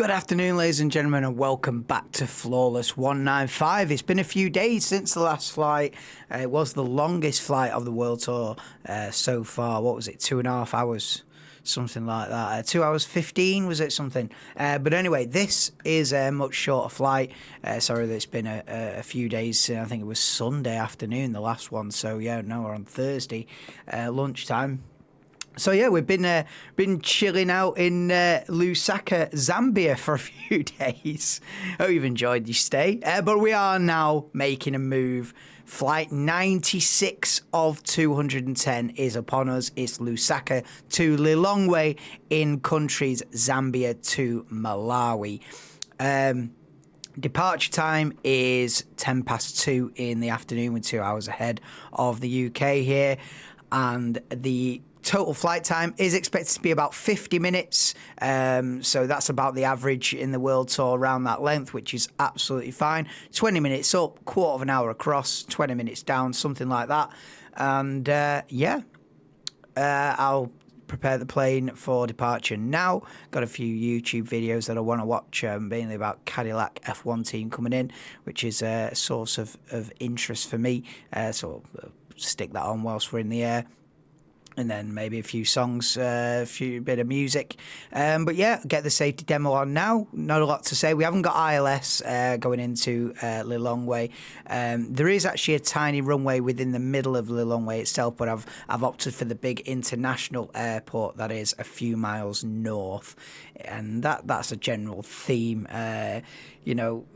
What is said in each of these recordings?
Good afternoon, ladies and gentlemen, and welcome back to Flawless 195. It's been a few days since the last flight. It was the longest flight of the World Tour so far. What was it, 2.5 hours? Something like that. 2 hours 15, was it something? But anyway, this is a much shorter flight. Sorry that it's been a few days. I think it was Sunday afternoon, the last one. So yeah, no, we're on Thursday lunchtime. So yeah, we've been chilling out in Lusaka, Zambia for a few days. Hope you've enjoyed your stay. But we are now making a move. Flight 96 of 210 is upon us. It's Lusaka to Lilongwe in countries Zambia to Malawi. Departure time is 10 past 2 in the afternoon. We're 2 hours ahead of the UK here. And the total flight time is expected to be about 50 minutes. So that's about the average in the World Tour, around that length, which is absolutely fine. 20 minutes up, quarter of an hour across, 20 minutes down, something like that. And I'll prepare the plane for departure now. Got a few YouTube videos that I want to watch, mainly about Cadillac F1 team coming in, which is a source of interest for me. So I'll stick that on whilst we're in the air. And then maybe a few songs, a few bit of music. But yeah, get the safety demo on now. Not a lot to say. We haven't got ILS going into Lilongwe. There is actually a tiny runway within the middle of Lilongwe itself, but I've opted for the big international airport that is a few miles north. And that's a general theme. You know,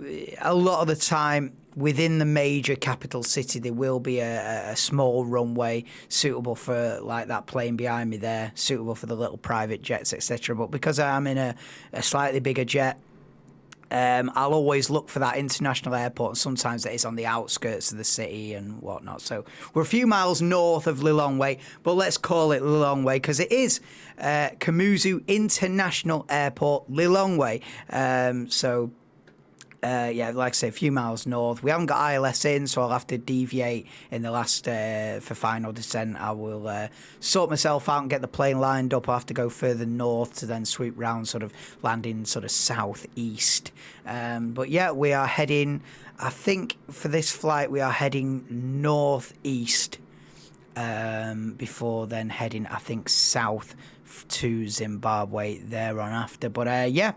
a lot of the time, within the major capital city, there will be a small runway suitable for, like that plane behind me there, suitable for the little private jets, etc. But because I'm in a slightly bigger jet, I'll always look for that international airport, and sometimes that is on the outskirts of the city and whatnot. So we're a few miles north of Lilongwe, but let's call it Lilongwe because it is Kamuzu International Airport, Lilongwe. Yeah, like I say, a few miles north. We haven't got ILS in, so I'll have to deviate in the last, for final descent. I will sort myself out and get the plane lined up. I'll have to go further north to then sweep round, sort of landing sort of southeast. But yeah, we are heading, I think for this flight, we are heading northeast before then heading, I think, south to Zimbabwe there on after. But yeah,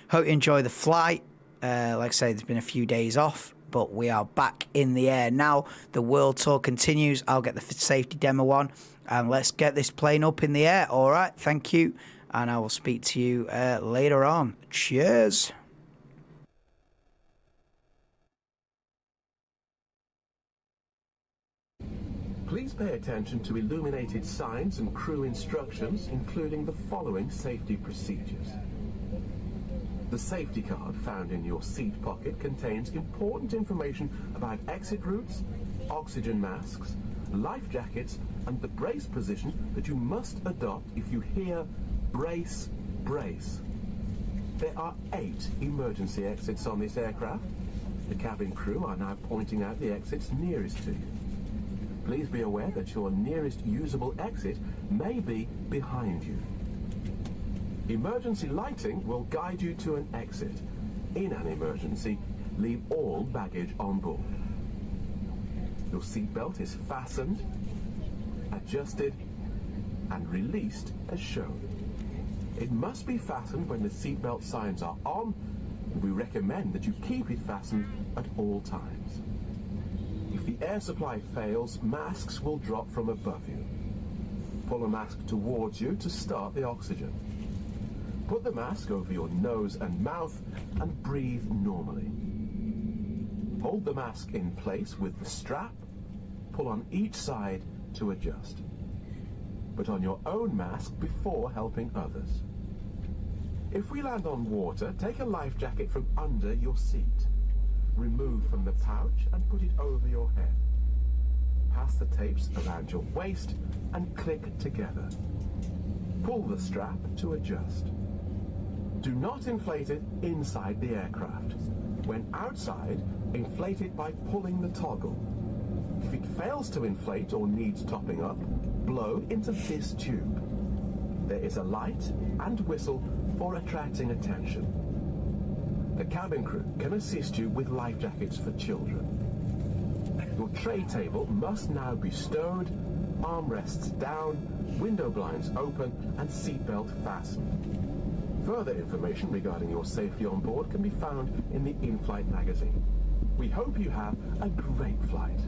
hope you enjoy the flight. Like I say, there's been a few days off, but we are back in the air now. The World Tour continues. I'll get the safety demo on, and let's get this plane up in the air. All right, thank you, and I will speak to you later on. Cheers. Please pay attention to illuminated signs and crew instructions, including the following safety procedures. The safety card found in your seat pocket contains important information about exit routes, oxygen masks, life jackets, and the brace position that you must adopt if you hear brace, brace. There are 8 emergency exits on this aircraft. The cabin crew are now pointing out the exits nearest to you. Please be aware that your nearest usable exit may be behind you. Emergency lighting will guide you to an exit. In an emergency, leave all baggage on board. Your seatbelt is fastened, adjusted, and released as shown. It must be fastened when the seatbelt signs are on, and we recommend that you keep it fastened at all times. If the air supply fails, masks will drop from above you. Pull a mask towards you to start the oxygen. Put the mask over your nose and mouth and breathe normally. Hold the mask in place with the strap. Pull on each side to adjust. Put on your own mask before helping others. If we land on water, take a life jacket from under your seat. Remove from the pouch and put it over your head. Pass the tapes around your waist and click together. Pull the strap to adjust. Do not inflate it inside the aircraft. When outside, inflate it by pulling the toggle. If it fails to inflate or needs topping up, blow into this tube. There is a light and whistle for attracting attention. The cabin crew can assist you with life jackets for children. Your tray table must now be stowed, armrests down, window blinds open, and seatbelt fastened. Further information regarding your safety on board can be found in the in-flight magazine. We hope you have a great flight.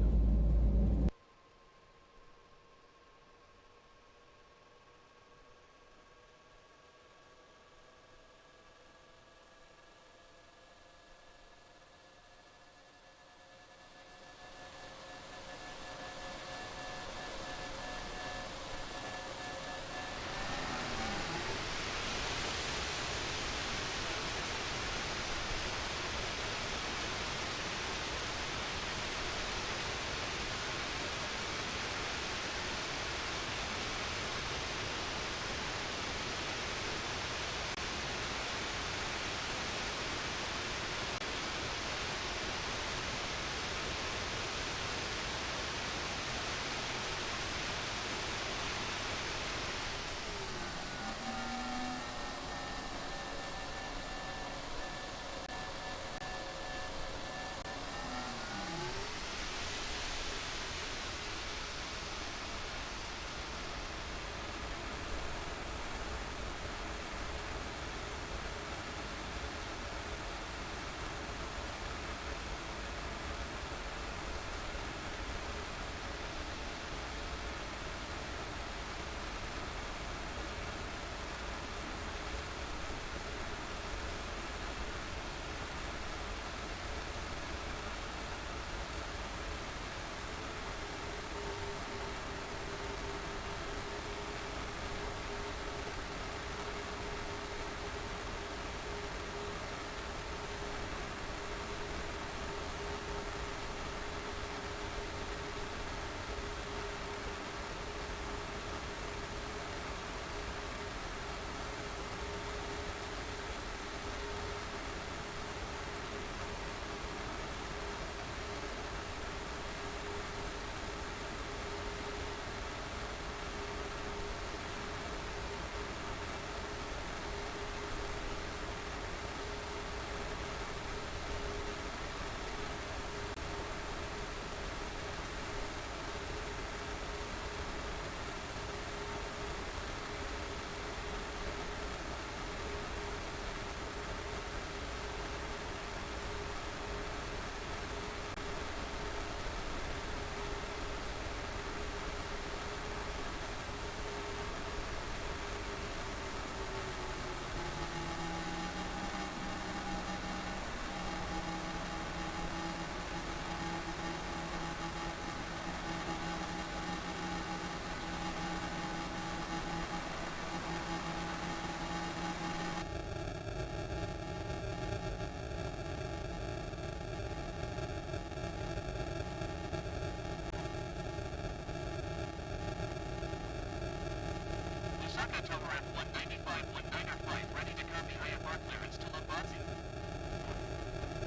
Lusaka tower at 195-19er flight, ready to copy IFR clearance to Lilongwe.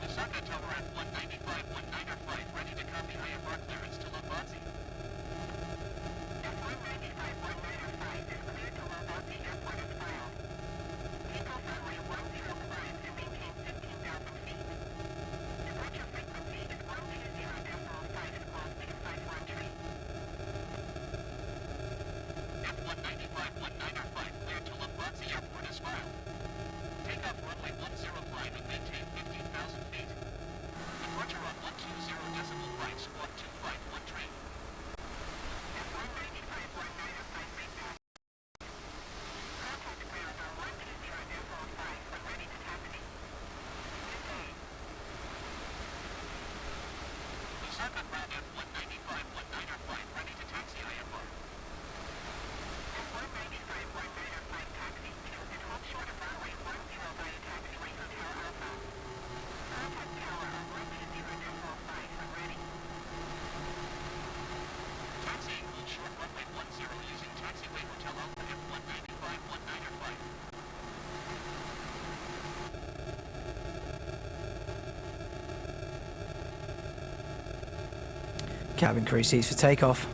Lusaka tower at 195-19er flight, ready to copy IFR clearance to Lilongwe. F195-19er flight is clear to Lilongwe Airport as filed. Takeoff runway 10 climb and maintain 15,000 feet. Departure frequency is 120.5 squawk speed 5 for entry. F195-19er flight clear to Lilongwe Airport as filed. Takeoff runway 10 climb and maintain 15,000 feet. Departure on 120.5 squawk 251 train. F195-19er flight feedback. Contact ground on 120.5 when ready to taxi. Good day. Lusaka ground F195-19er flight ready to taxi IFR. F195-19er flight taxi and hold short of runway 10 via taxiway Hotel Alpha. Contact tower on 120.5 when ready. Taxiing hold short runway 10 using taxiway Hotel Alpha F195-19er flight. Cabin crew seats for takeoff.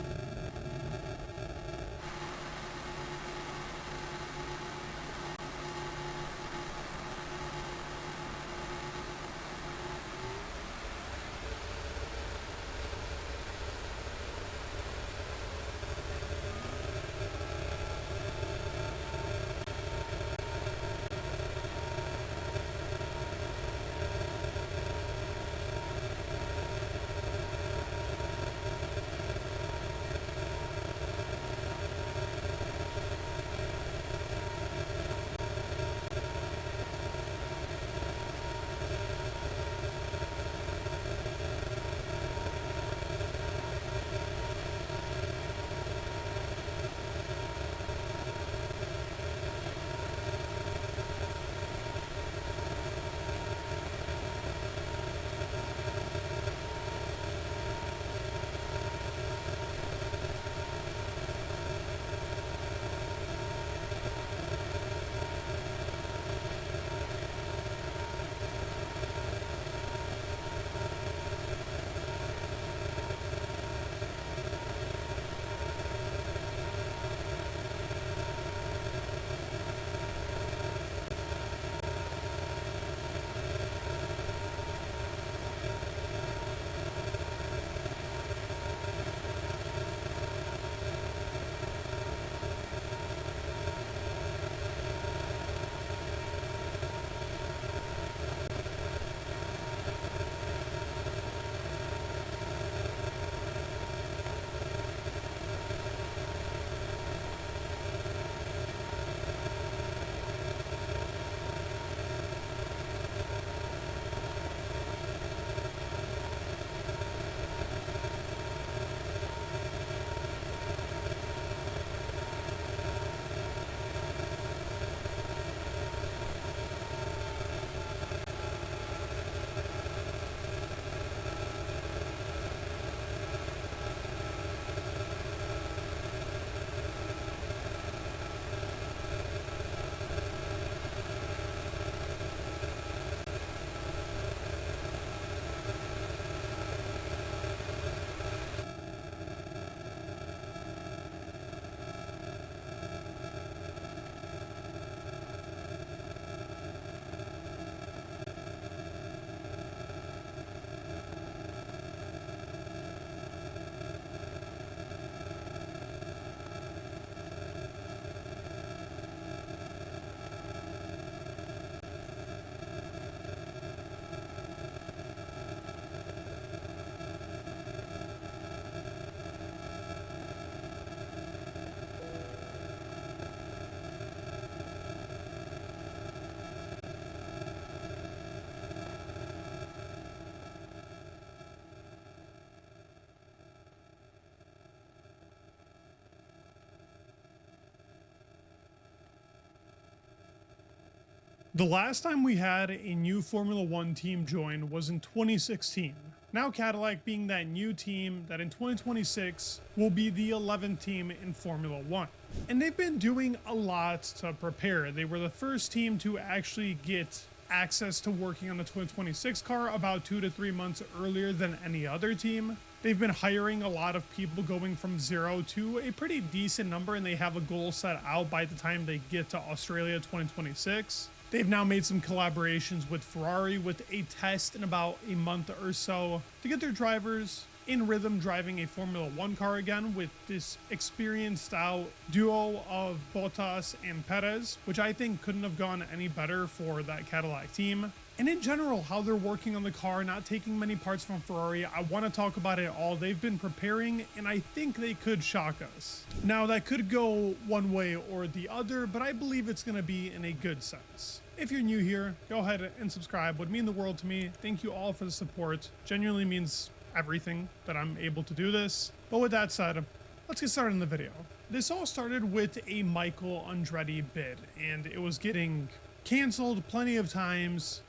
The last time we had a new Formula One team join was in 2016. Now Cadillac being that new team that in 2026 will be the 11th team in Formula One. And they've been doing a lot to prepare. They were the first team to actually get access to working on the 2026 car about 2 to 3 months earlier than any other team. They've been hiring a lot of people, going from 0 to a pretty decent number, and they have a goal set out by the time they get to Australia 2026. They've now made some collaborations with Ferrari with a test in about a month or so to get their drivers in rhythm driving a Formula One car again, with this experienced out duo of Bottas and Perez, which I think couldn't have gone any better for that Cadillac team. And in general, how they're working on the car, not taking many parts from Ferrari. I want to talk about it all. They've been preparing, and I think they could shock us. Now, that could go one way or the other, but I believe it's going to be in a good sense. If you're new here, go ahead and subscribe. It would mean the world to me. Thank you all for the support. Genuinely means everything that I'm able to do this. But with that said, let's get started in the video. This all started with a Michael Andretti bid, and it was getting canceled plenty of times.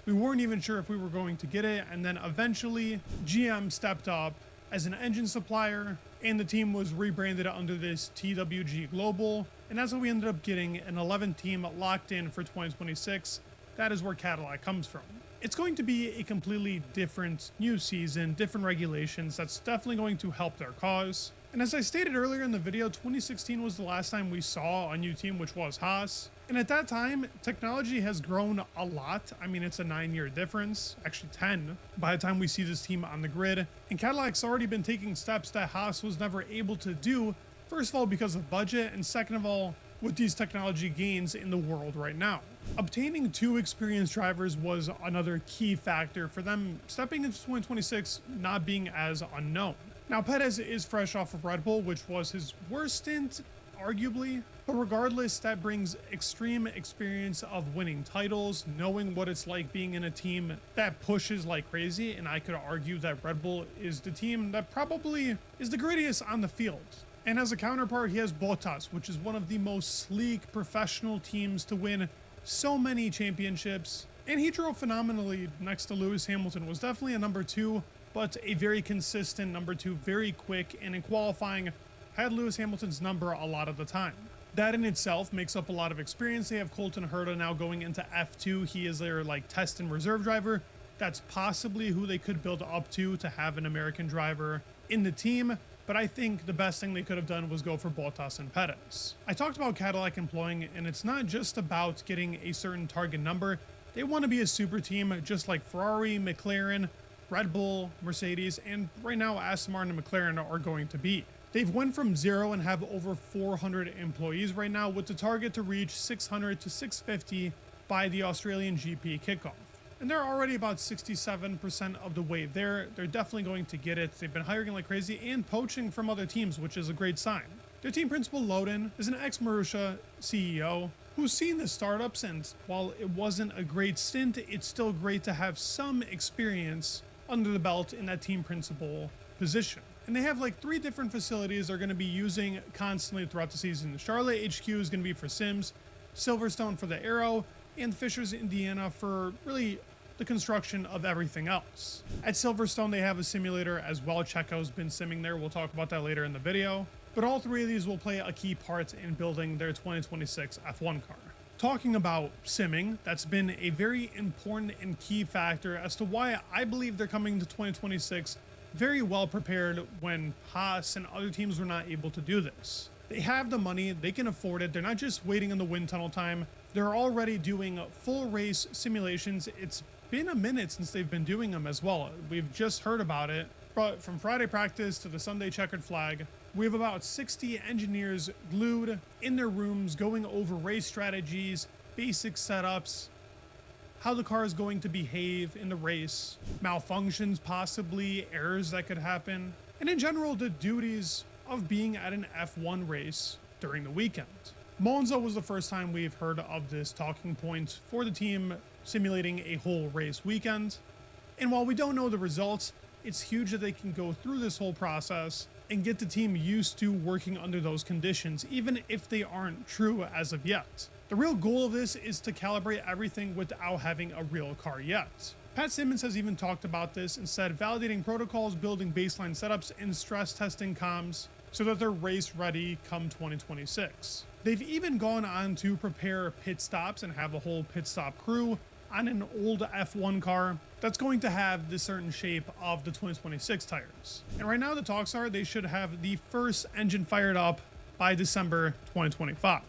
We weren't even sure if we were going to get it, and then eventually GM stepped up as an engine supplier, and the team was rebranded under this TWG Global, and that's how we ended up getting an 11th team locked in for 2026. That is where Cadillac comes from. It's going to be a completely different new season, different regulations. That's definitely going to help their cause. And as I stated earlier in the video, 2016 was the last time we saw a new team, which was Haas. And at that time, technology has grown a lot. I mean, it's a 9-year difference, actually 10, by the time we see this team on the grid. And Cadillac's already been taking steps that Haas was never able to do, first of all, because of budget, and second of all, with these technology gains in the world right now. Obtaining 2 experienced drivers was another key factor for them stepping into 2026 not being as unknown. Now, Perez is fresh off of Red Bull, which was his worst stint, arguably, but regardless, that brings extreme experience of winning titles, knowing what it's like being in a team that pushes like crazy, and I could argue that Red Bull is the team that probably is the grittiest on the field. And as a counterpart, he has Bottas, which is one of the most sleek professional teams to win so many championships. And he drove phenomenally next to Lewis Hamilton, was definitely a number 2, but a very consistent number 2, very quick, and in qualifying, had Lewis Hamilton's number a lot of the time. That in itself makes up a lot of experience. They have Colton Herta now going into F2. He is their test and reserve driver. That's possibly who they could build up to have an American driver in the team. But I think the best thing they could have done was go for Bottas and Perez. I talked about Cadillac employing, and it's not just about getting a certain target number. They want to be a super team, just like Ferrari, McLaren, Red Bull, Mercedes, and right now Aston Martin and McLaren are going to be. They've went from 0 and have over 400 employees right now, with the target to reach 600 to 650 by the Australian GP kickoff. And they're already about 67% of the way there. They're definitely going to get it. They've been hiring like crazy and poaching from other teams, which is a great sign. Their team principal, Loden, is an ex-Marussia CEO who's seen the startups, and while it wasn't a great stint, it's still great to have some experience under the belt in that team principal position. And they have 3 different facilities they're going to be using constantly throughout the season. The Charlotte HQ is going to be for sims, Silverstone for the aero, and Fishers, Indiana for really the construction of everything else. At Silverstone, they have a simulator as well. Checo's been simming there. We'll talk about that later in the video. But all 3 of these will play a key part in building their 2026 F1 car. Talking about simming, that's been a very important and key factor as to why I believe they're coming to 2026 very well prepared when Haas and other teams were not able to do this. They have the money, they can afford it. They're not just waiting in the wind tunnel time. They're already doing full race simulations. It's been a minute since they've been doing them as well. We've just heard about it, but from Friday practice to the Sunday checkered flag, we have about 60 engineers glued in their rooms going over race strategies, basic setups, how the car is going to behave in the race, malfunctions possibly, errors that could happen, and in general, the duties of being at an F1 race during the weekend. Monza was the first time we've heard of this talking point for the team simulating a whole race weekend. And while we don't know the results, it's huge that they can go through this whole process and get the team used to working under those conditions, even if they aren't true as of yet. The real goal of this is to calibrate everything without having a real car yet. Pat Simmons has even talked about this and said validating protocols, building baseline setups, and stress testing comms so that they're race ready come 2026. They've even gone on to prepare pit stops and have a whole pit stop crew on an old F1 car that's going to have the certain shape of the 2026 tires. And right now the talks are they should have the first engine fired up by December 2025.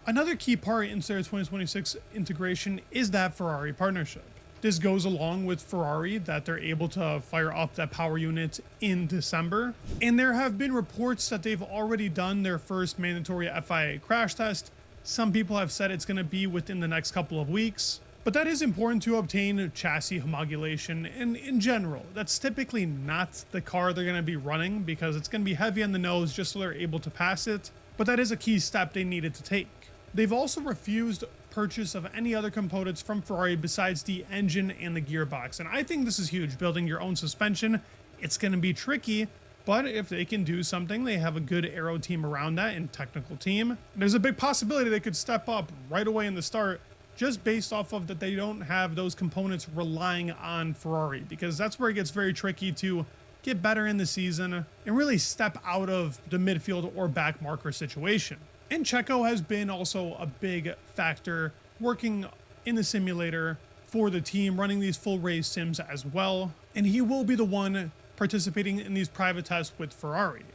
Another key part into their 2026 integration is that Ferrari partnership. This goes along with Ferrari that they're able to fire up that power unit in December. And there have been reports that they've already done their first mandatory FIA crash test. Some people have said it's going to be within the next couple of weeks. But that is important to obtain chassis homologation. And in general, that's typically not the car they're going to be running because it's going to be heavy on the nose just so they're able to pass it. But that is a key step they needed to take. They've also refused purchase of any other components from Ferrari besides the engine and the gearbox. And I think this is huge. Building your own suspension, it's going to be tricky, but if they can do something, they have a good aero team around that and technical team. There's a big possibility they could step up right away in the start just based off of that they don't have those components relying on Ferrari, because that's where it gets very tricky to get better in the season and really step out of the midfield or back marker situation. And Checo has been also a big factor working in the simulator for the team, running these full race sims as well. And he will be the one participating in these private tests with Ferrari.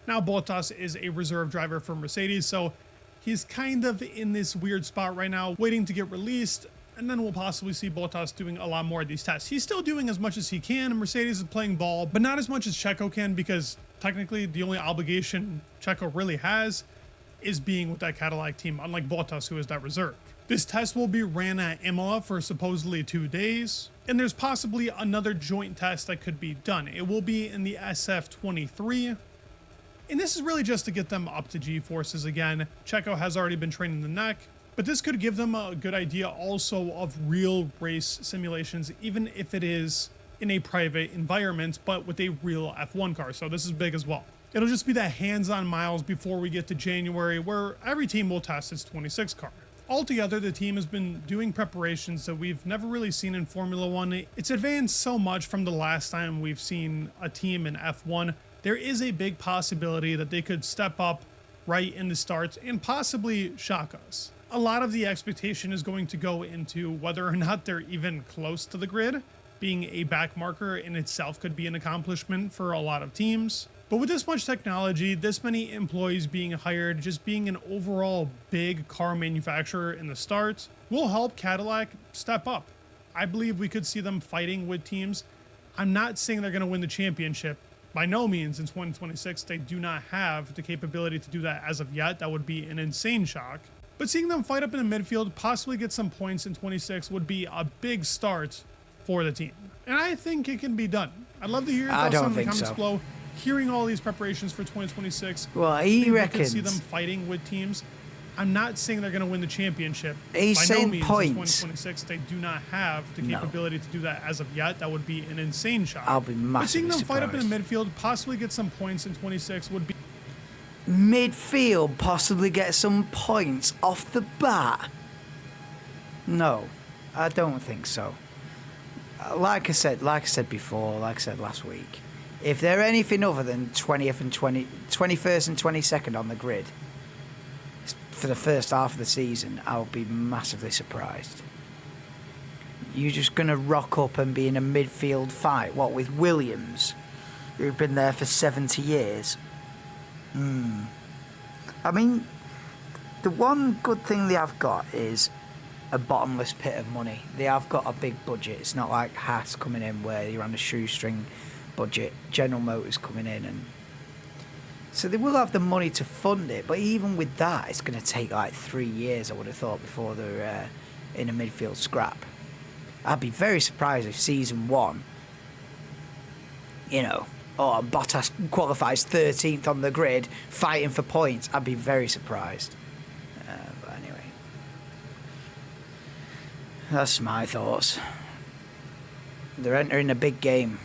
Now, Bottas is a reserve driver for Mercedes, so he's kind of in this weird spot right now, waiting to get released. And then we'll possibly see Bottas doing a lot more of these tests. He's still doing as much as he can. Mercedes is playing ball, but not as much as Checo can, because technically the only obligation Checo really has is being with that Cadillac team, unlike Bottas, who is that reserve. This test will be ran at Imola for supposedly 2 days, and there's possibly another joint test that could be done. It will be in the SF23, and this is really just to get them up to G-forces again. Checo has already been training the neck, but this could give them a good idea also of real race simulations, even if it is in a private environment, but with a real F1 car. So this is big as well. It'll just be that hands-on miles before we get to January, where every team will test its 26 car. Altogether, the team has been doing preparations that we've never really seen in Formula One. It's advanced so much from the last time we've seen a team in F1. There is a big possibility that they could step up right in the start and possibly shock us. A lot of the expectation is going to go into whether or not they're even close to the grid. Being a back marker in itself could be an accomplishment for a lot of teams. But with this much technology, this many employees being hired, just being an overall big car manufacturer in the start, will help Cadillac step up. I believe we could see them fighting with teams. I'm not saying they're going to win the championship. By no means in 2026. They do not have the capability to do that as of yet. That would be an insane shock. But seeing them fight up in the midfield, possibly get some points in 26 would be a big start for the team. And I think it can be done. I'd love to hear your thoughts on the comments below. Hearing all these preparations for 2026, well, he reckons we could see them fighting with teams. I'm not saying they're going to win the championship. He's saying no means points. In 2026, they do not have the capability to do that as of yet. That would be an insane shot. I'll be massively But seeing them surprised. fight up in the midfield, possibly get some points in 26 would be... Midfield, possibly get some points off the bat? No, I don't think so. Like I said before, like I said last week, if they're anything other than 20th and 21st and 22nd on the grid for the first half of the season, I'll be massively surprised. You're just going to rock up and be in a midfield fight, what, with Williams, who've been there for 70 years? I mean, the one good thing they have got is a bottomless pit of money. They have got a big budget. It's not like Haas coming in where you're on a shoestring budget. General Motors coming in, and so they will have the money to fund it. But even with that, it's going to take like 3 years, I would have thought, before they're in a midfield scrap. I'd be very surprised if season 1, Bottas qualifies 13th on the grid, fighting for points. I'd be very surprised. But anyway, that's my thoughts. They're entering a big game.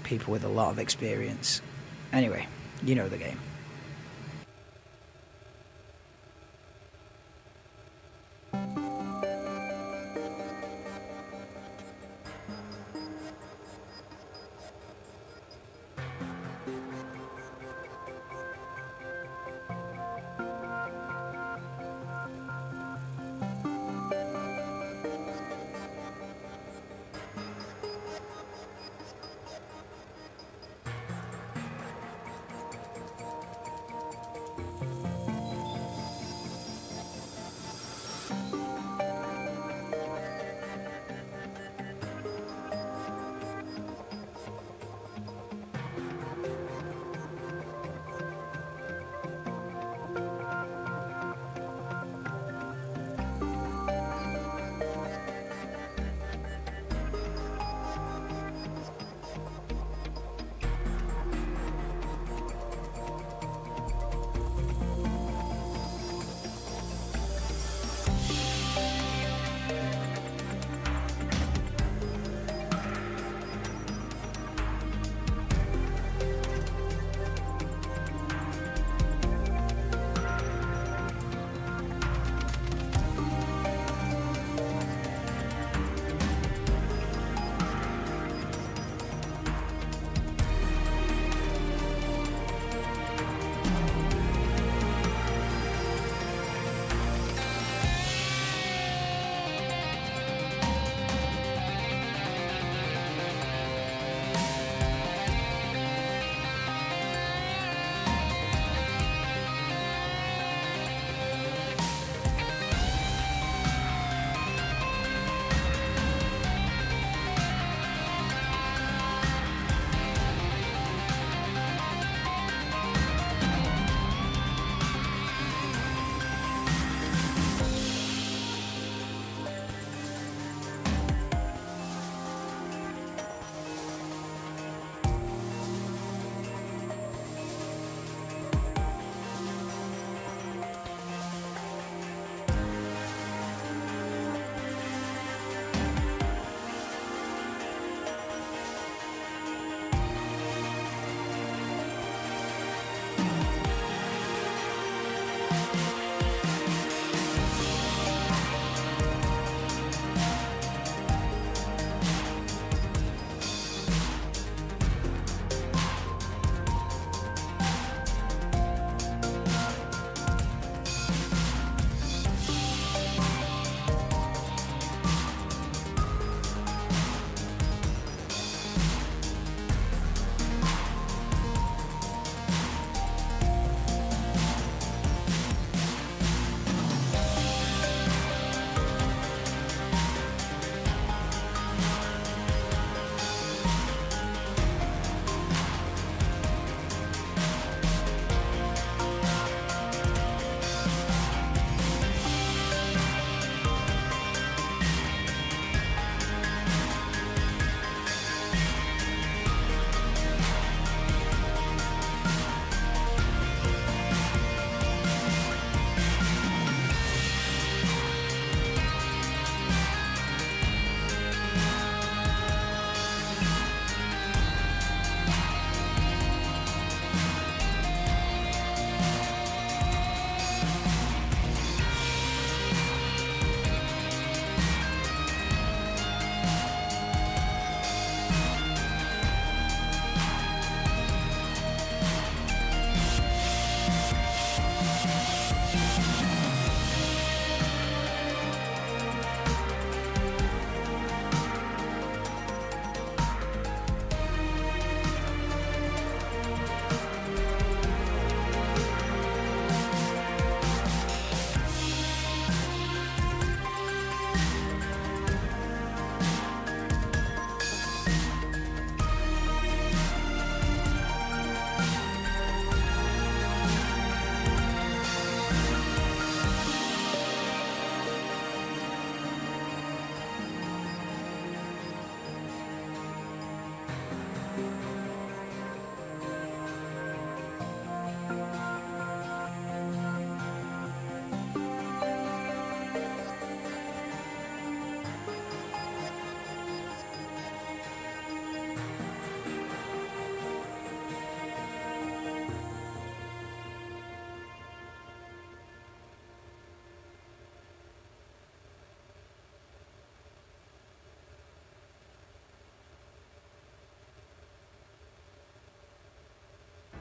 People with a lot of experience. Anyway, you know the game.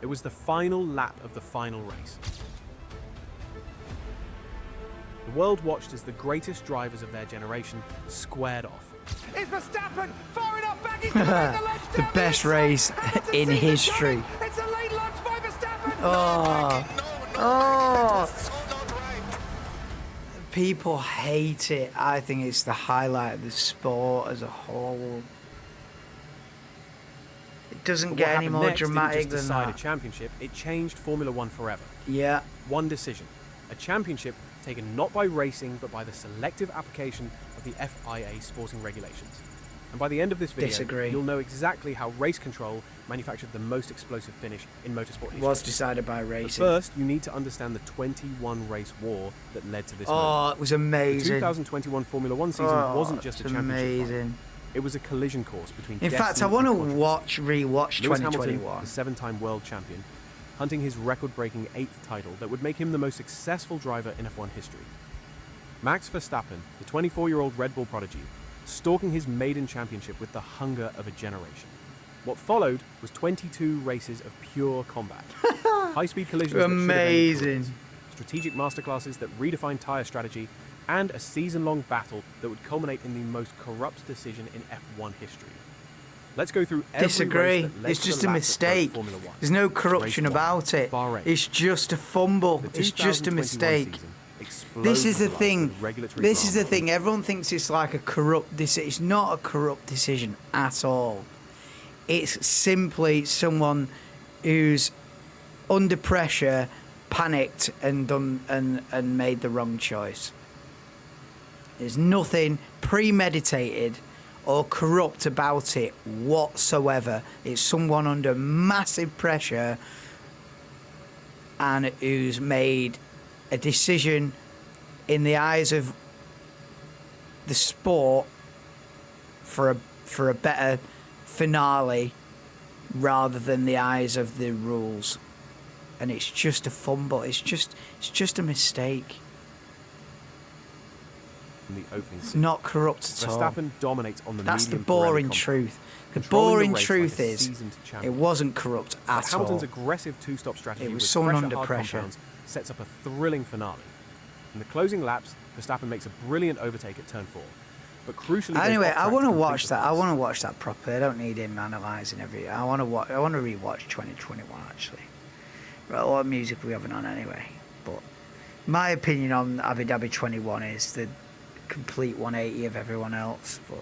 It was the final lap of the final race. The world watched as the greatest drivers of their generation squared off. It's Verstappen firing up back into the The best race in history. It's a late launch by Verstappen. Oh. People hate it. I think it's the highlight of the sport as a whole. It doesn't But get what any happened more next dramatic didn't than just decide that. a championship, it changed Formula One forever. Yeah. One decision. A championship taken not by racing, but by the selective application of the FIA sporting regulations. And by the end of this video, Disagree. you'll know exactly how race control manufactured the most explosive finish in motorsport history. Was decided by But racing. first, you need to understand the 21 race war that led to this Oh, moment. it was The amazing. 2021 Formula One season Oh, wasn't just a it's championship fight. amazing. It was a collision course between In fact, I destiny want to and controversy. rewatch Lewis Hamilton, 2021. the seven-time world champion, hunting his record-breaking 8th title that would make him the most successful driver in F1 history. Max Verstappen, the 24-year-old Red Bull prodigy, stalking his maiden championship with the hunger of a generation. What followed was 22 races of pure combat. High-speed collisions that should have ended Amazing. careers, strategic masterclasses that redefined tyre strategy, and a season-long battle that would culminate in the most corrupt decision in F1 history. Let's go through every Disagree. race that led It's to just the a lap that broke mistake. Formula One. There's no Race corruption one, about it. Bahrain. It's just a fumble. The It's just a 2021 mistake. season exploded This is the with thing. regulatory This is the drama. thing. Everyone thinks it's like a corrupt decision. It's not a corrupt decision at all. It's simply someone who's under pressure, panicked, and made the wrong choice. There's nothing premeditated or corrupt about it whatsoever. It's someone under massive pressure and who's made a decision in the eyes of the sport for a better finale rather than the eyes of the rules. And it's just a fumble. It's just a mistake. In the opening It's season. not corrupt at all. Verstappen dominates on the That's the medium Pirelli boring compound, truth. The controlling boring race like truth a is seasoned it champion. wasn't corrupt But at all. Hamilton's aggressive two-stop strategy It was with someone fresher under hard pressure. compounds sets up a thrilling finale. In the closing laps, Verstappen makes a brilliant overtake at turn 4. But crucially, goes Anyway, off I track want to complete watch the that. I pass. want to watch that properly. I don't need him analysing every. I want to rewatch 2021 actually. Right, what music are we having on anyway? But my opinion on Abu Dhabi 21 is the complete 180 of everyone else. But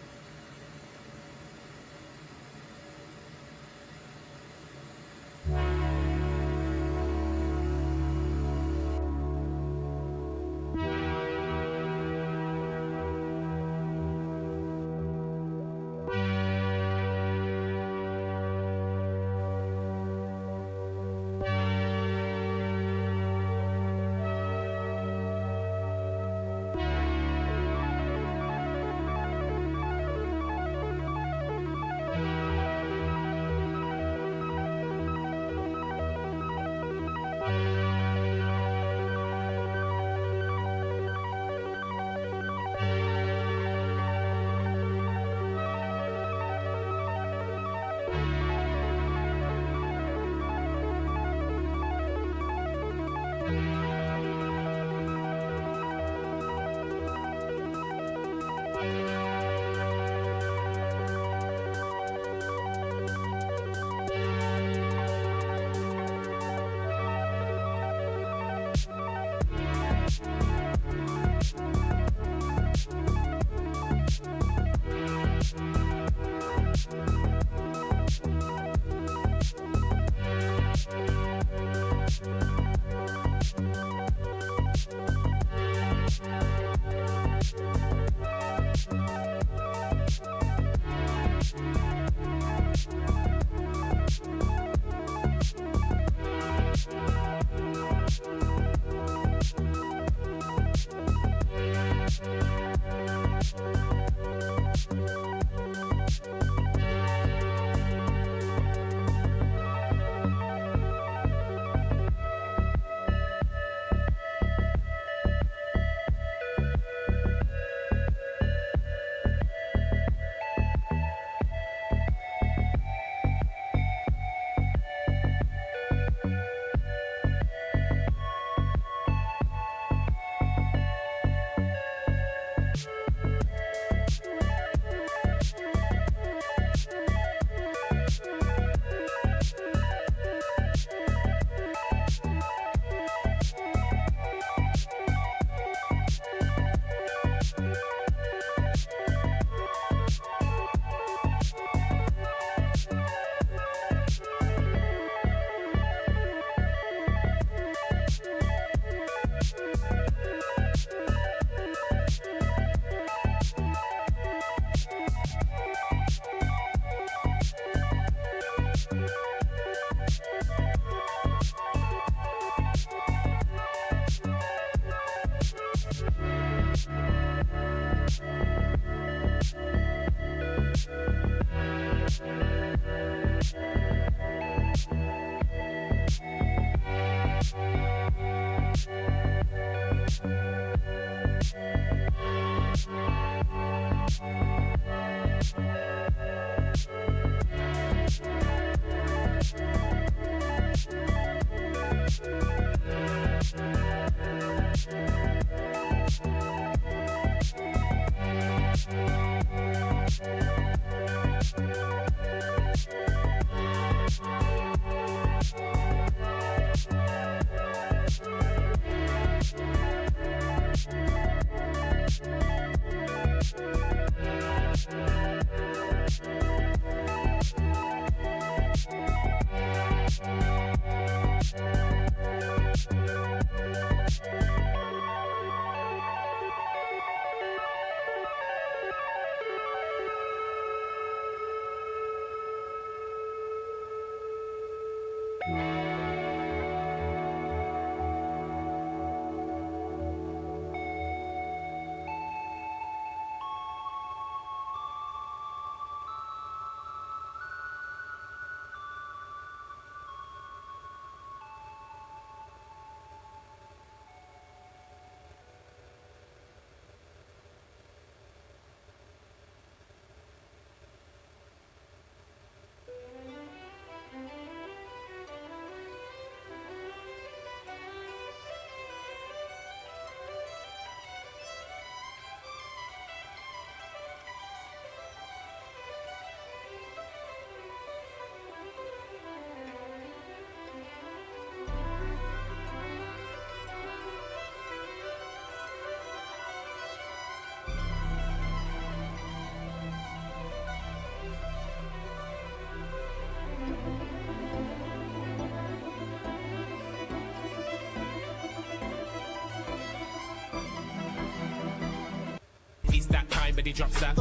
when he drops that.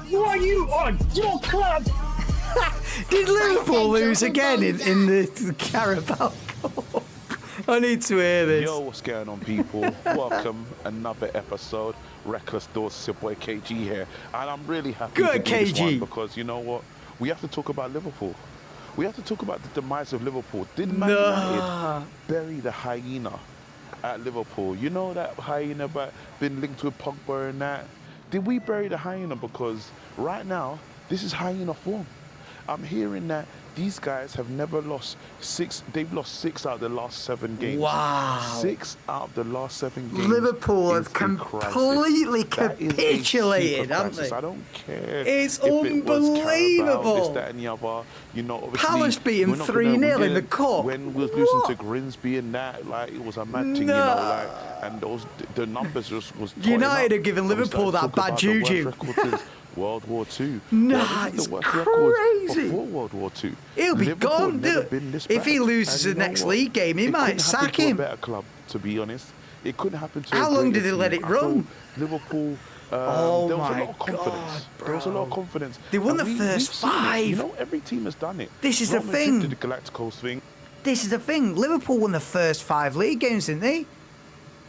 Who are you on? Your club! Did Liverpool lose again in the Carabao Cup? I need to hear this. Yo, what's going on, people? Welcome, another episode. Reckless Thoughts, your boy KG here. And I'm really happy to do this one because you know what? We have to talk about Liverpool. We have to talk about the demise of Liverpool. Did Man United bury the hyena at Liverpool? You know that hyena been linked with Pogba and that? Did we bury the hyena? Because right now, this is hyena form. I'm hearing that these guys have never lost they've lost 6 out of the last 7 games. Wow. 6 out of the last 7 games. Liverpool have completely capitulated, haven't they? I don't care. It's if unbelievable. It was Carabao, this, that, and the other. You know, obviously, Palace beat him 3-0 in the cup. When we was losing to Grimsby and that, like, it was a mad thing, you know, like, and the numbers just was. United have given Liverpool that bad juju. World War II. Nah, it's crazy. Before World War II. He'll be gone. If he loses the next league game, he might sack him. A better club, to be honest. It couldn't happen to. How long did they let it run? Liverpool. Oh there was my a lot of confidence. God, there was a lot of confidence. They won the first 5. You know, every team has done it. This is the thing. Did the Galacticos thing. This is the thing. Liverpool won the first 5 league games, didn't they?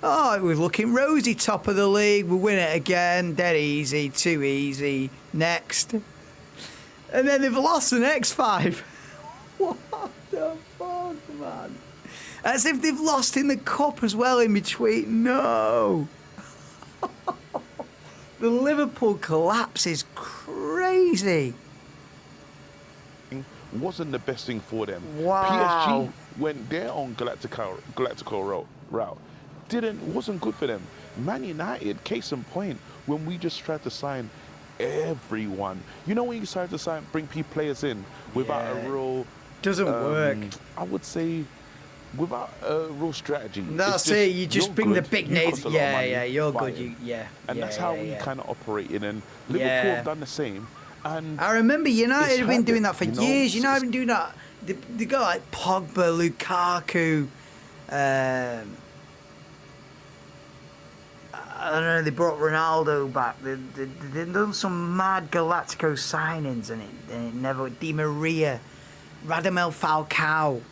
Oh, it was looking rosy, top of the league. We win it again. Dead easy, too easy. Next. And then they've lost the next 5. What the fuck, man? As if they've lost in the cup as well in between. No. The Liverpool collapse is crazy. Wasn't the best thing for them. Wow. PSG went their own Galactical route. Wasn't good for them. Man United, case in point, when we just tried to sign everyone. You know when you started to bring players in without a real... Doesn't work. I would say without a real strategy. That's it. You just bring the big names. Yeah, you're good. And that's how we kind of operated. And Liverpool have done the same. And I remember United have been doing that for years. United have been doing that. They got like Pogba, Lukaku. I don't know, they brought Ronaldo back. They've done some mad Galactico signings and it never... Di Maria, Radamel Falcao.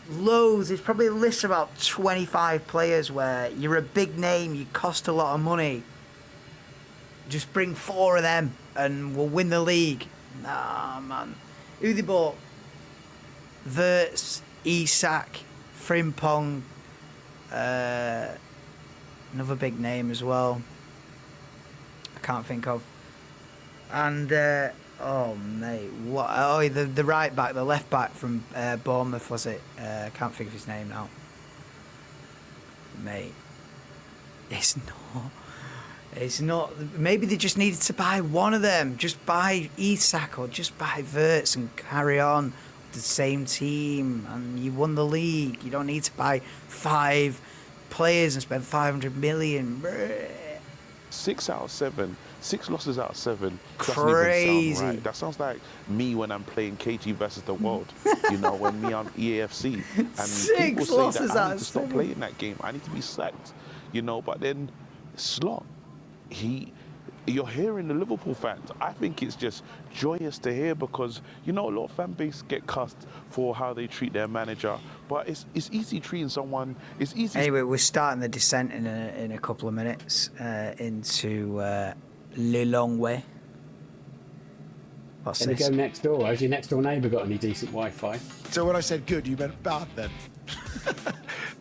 Loads. There's probably a list of about 25 players where you're a big name, you cost a lot of money. Just bring 4 of them and we'll win the league. Nah, man. Who they bought? Wirtz, Isak, Frimpong, another big name as well. I can't think of. And oh mate, what? Oh, the right back, the left back from Bournemouth, was it? I can't think of his name now. Mate, it's not. Maybe they just needed to buy one of them. Just buy Isak or just buy Wirtz and carry on the same team, and you won the league. You don't need to buy 5 players and spend 500 million. 6 out of 7, 6 losses out of 7. Crazy. Doesn't even sound right. That sounds like me when I'm playing KG versus the world. You know, when me on EAFC. And 6 losses I out need of to stop 7. playing that game. I need to be sacked. You know, but then Slot, you're hearing the Liverpool fans. I think it's just joyous to hear because, you know, a lot of fan base get cussed for how they treat their manager. But it's easy treating someone. It's easy. Anyway, we're starting the descent in a couple of minutes into Lilongwe. What's Gonna this? go next door. Has your next door neighbour got any decent Wi-Fi? So when I said good, you meant bad then?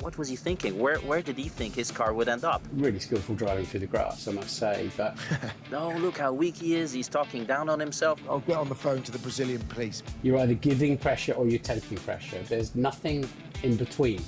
What was he thinking? Where did he think his car would end up? Really skillful driving through the grass, I must say, but... No, look how weak he is. He's talking down on himself. I'll get on the phone to the Brazilian police. You're either giving pressure or you're taking pressure. There's nothing in between.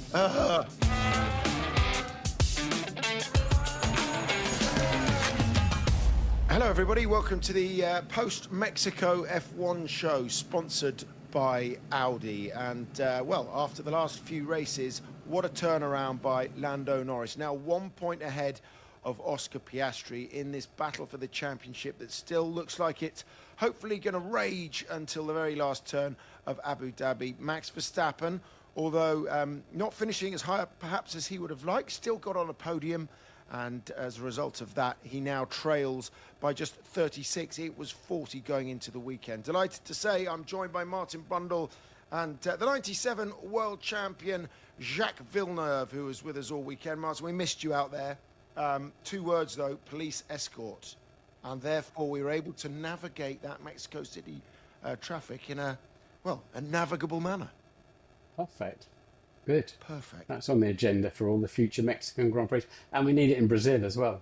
Hello everybody, welcome to the post-Mexico F1 show, sponsored by Audi. And well, after the last few races, what a turnaround by Lando Norris. Now 1 point ahead of Oscar Piastri in this battle for the championship that still looks like it's hopefully going to rage until the very last turn of Abu Dhabi. Max Verstappen, although not finishing as high up perhaps as he would have liked, still got on a podium. And as a result of that, he now trails by just 36. It was 40 going into the weekend. Delighted to say I'm joined by Martin Brundle and the 97 world champion Jacques Villeneuve, who was with us all weekend. Martin, we missed you out there. 2 words, though, police escort. And therefore, we were able to navigate that Mexico City traffic in a navigable manner. Perfect. Good. Perfect. That's on the agenda for all the future Mexican Grand Prix. And we need it in Brazil as well.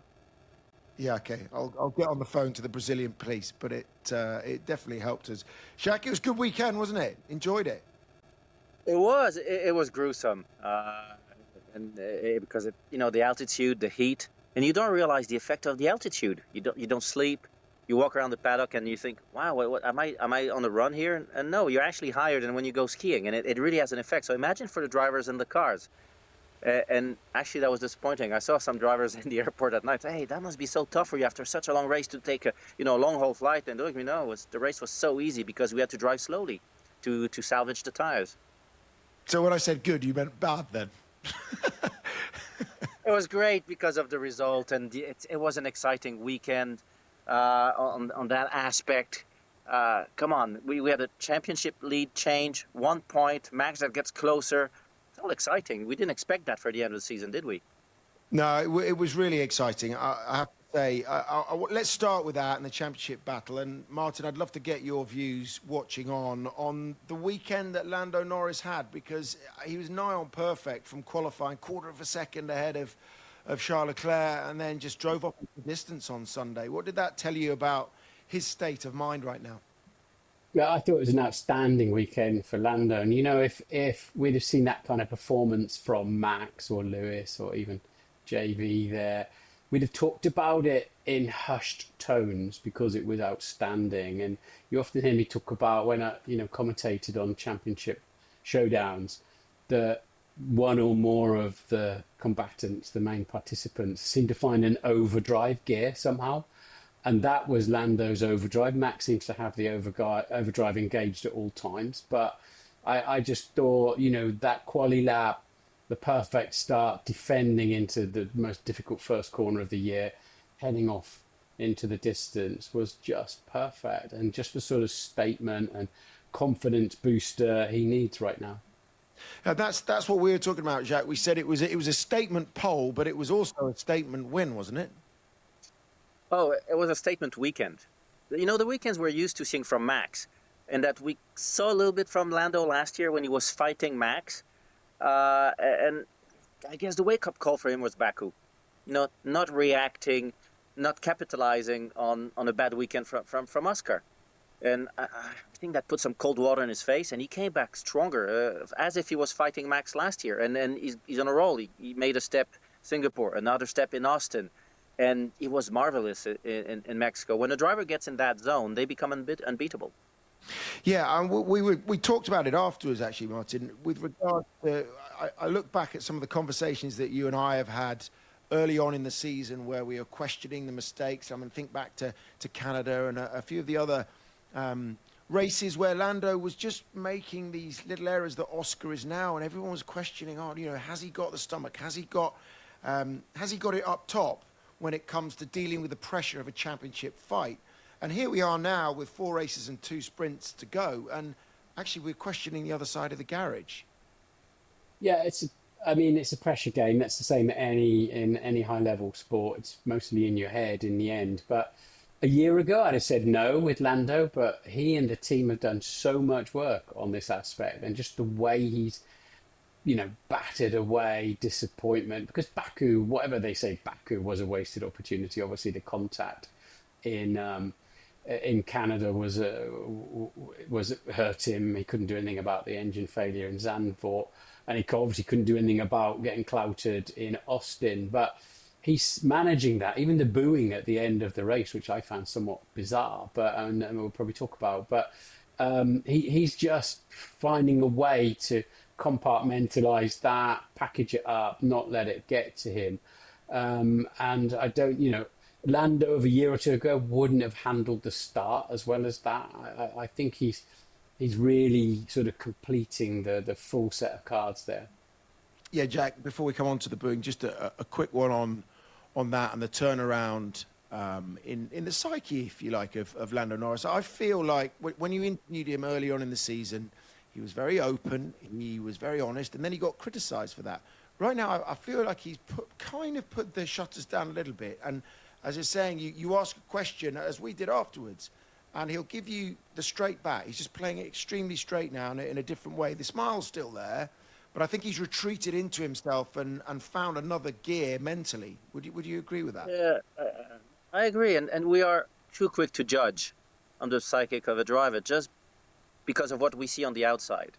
Yeah, okay. I'll get on the phone to the Brazilian police, but it definitely helped us. Jacques, it was a good weekend, wasn't it? Enjoyed it? It was gruesome. Because the altitude, the heat, and you don't realize the effect of the altitude. You don't sleep. You walk around the paddock and you think, wow, what am I on the run here? And no, you're actually higher than when you go skiing, and it really has an effect. So imagine for the drivers in the cars. And actually, that was disappointing. I saw some drivers in the airport at night. Hey, that must be so tough for you after such a long race to take a long haul flight. And look, the race was so easy because we had to drive slowly to salvage the tires. So when I said good, you meant bad then? It was great because of the result, and it was an exciting weekend on that aspect. Come on, we had a championship lead change, 1 point, Max that gets closer. It's all exciting. We didn't expect that for the end of the season, did we? No, it was really exciting. I have to say, let's start with that and the championship battle. And Martin, I'd love to get your views watching on the weekend that Lando Norris had, because he was nigh on perfect from qualifying, quarter of a second ahead of Charles Leclerc, and then just drove up the distance on Sunday. What did that tell you about his state of mind right now? Yeah, I thought it was an outstanding weekend for Lando. And, if we'd have seen that kind of performance from Max or Lewis or even JV there, we'd have talked about it in hushed tones because it was outstanding. And you often hear me talk about when I, commentated on championship showdowns, that one or more of the combatants, the main participants, seem to find an overdrive gear somehow. And that was Lando's overdrive. Max seems to have the overdrive engaged at all times. But I just thought, that quali lap, the perfect start, defending into the most difficult first corner of the year, heading off into the distance was just perfect. And just the sort of statement and confidence booster he needs right now. That's what we were talking about, Jacques. We said it was a statement pole, but it was also a statement win, wasn't it? Oh, it was a statement weekend. The weekends we're used to seeing from Max, and that we saw a little bit from Lando last year when he was fighting Max. And I guess the wake-up call for him was Baku. Not reacting, not capitalizing on a bad weekend from Oscar. And I think that put some cold water in his face, and he came back stronger, as if he was fighting Max last year. And then he's on a roll. He made a step Singapore, another step in Austin. And he was marvelous in Mexico. When a driver gets in that zone, they become unbeatable. Yeah, and we talked about it afterwards, actually, Martin. With regard to, I look back at some of the conversations that you and I have had early on in the season where we are questioning the mistakes. I mean, think back to Canada and a few of the other races where Lando was just making these little errors that Oscar is now, and everyone was questioning, has he got the stomach? Has he got it up top when it comes to dealing with the pressure of a championship fight? And here we are now with 4 races and 2 sprints to go, and actually we're questioning the other side of the garage. Yeah, it's a pressure game. That's the same in any high level sport. It's mostly in your head in the end. But a year ago, I'd have said no with Lando, but he and the team have done so much work on this aspect, and just the way he's battered away disappointment, because Baku, whatever they say, Baku was a wasted opportunity. Obviously, the contact in Canada was hurt him. He couldn't do anything about the engine failure in Zandvoort, and he obviously couldn't do anything about getting clouted in Austin. But he's managing that. Even the booing at the end of the race, which I found somewhat bizarre, but and we'll probably talk about. But he's just finding a way to compartmentalize that, package it up, not let it get to him. And I don't, Lando of a year or two ago wouldn't have handled the start as well as that. I think he's really sort of completing the full set of cards there. Yeah, Jack, before we come on to the booing, just a quick one on on that and the turnaround in the psyche, if you like, of Lando Norris. I feel like when you interviewed him early on in the season, he was very open, he was very honest, and then he got criticised for that. Right now, I feel like he's kind of put the shutters down a little bit. And as you're saying, you ask a question, as we did afterwards, and he'll give you the straight back. He's just playing it extremely straight now in a different way. The smile's still there, but I think he's retreated into himself and found another gear mentally. Would you agree with that? Yeah, I agree. And we are too quick to judge on the psychic of a driver just because of what we see on the outside.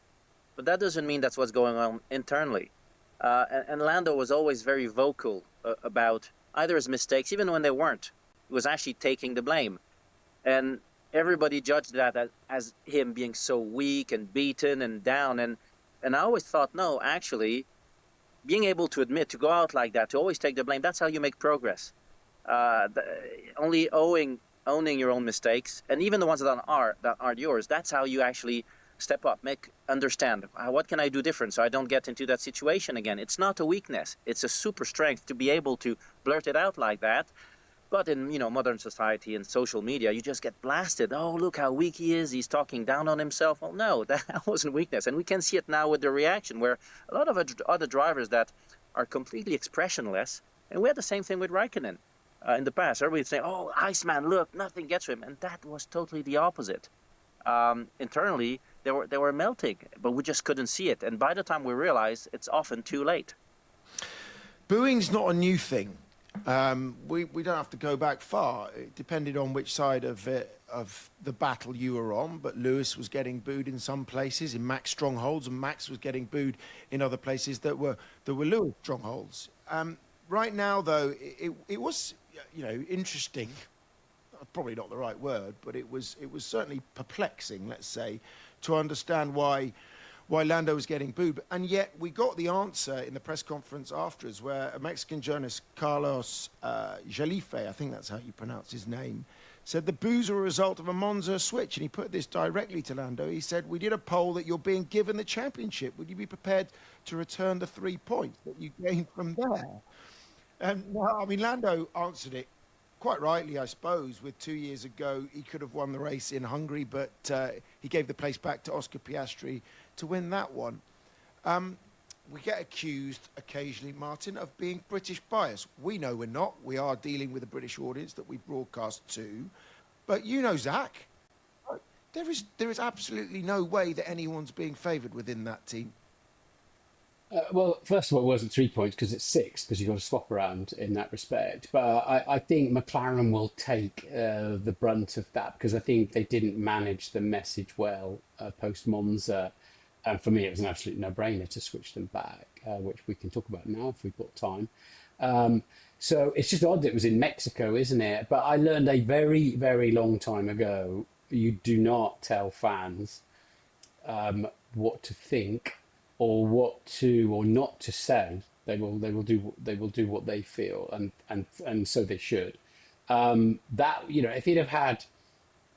But that doesn't mean that's what's going on internally. And Lando was always very vocal about either his mistakes, even when they weren't. He was actually taking the blame. And everybody judged that as him being so weak and beaten and down. And I always thought, no, actually, being able to admit, to go out like that, to always take the blame, that's how you make progress. Only owning your own mistakes, and even the ones that aren't yours, that's how you actually step up, understand what can I do different so I don't get into that situation again. It's not a weakness, it's a super strength to be able to blurt it out like that. But in modern society and social media, you just get blasted. Oh, look how weak he is, he's talking down on himself. Well, no, that wasn't weakness. And we can see it now with the reaction, where a lot of other drivers that are completely expressionless, and we had the same thing with Raikkonen in the past. Everybody saying, oh, Iceman, look, nothing gets to him. And that was totally the opposite. Internally, they were melting, but we just couldn't see it. And by the time we realize, it's often too late. Booing's not a new thing. We don't have to go back far. It depended on which side of the battle you were on, but Lewis was getting booed in some places, in Max strongholds, and Max was getting booed in other places that were Lewis strongholds. Right now, though, it was interesting. Probably not the right word, but it was certainly perplexing, let's say, to understand why Lando was getting booed. And yet we got the answer in the press conference afterwards, where a Mexican journalist, Carlos Jalife, I think that's how you pronounce his name, said the boos were a result of a Monza switch. And he put this directly to Lando. He said, we did a poll that you're being given the championship. Would you be prepared to return the 3 points that you gained from there? And now, I mean, Lando answered it quite rightly, I suppose. With 2 years ago, he could have won the race in Hungary, but he gave the place back to Oscar Piastri to win that one. We get accused occasionally, Martin, of being British biased. We know we're not. We are dealing with a British audience that we broadcast to. But Zach, there is absolutely no way that anyone's being favoured within that team. Well, first of all, it wasn't 3 points because it's 6, because you've got to swap around in that respect. But I think McLaren will take the brunt of that, because I think they didn't manage the message well post Monza. And for me, it was an absolute no-brainer to switch them back, which we can talk about now if we've got time. So it's just odd that it was in Mexico, isn't it? But I learned a very, very long time ago, you do not tell fans what to think or what to or not to say. They will do what they feel, and so they should. That if he'd have had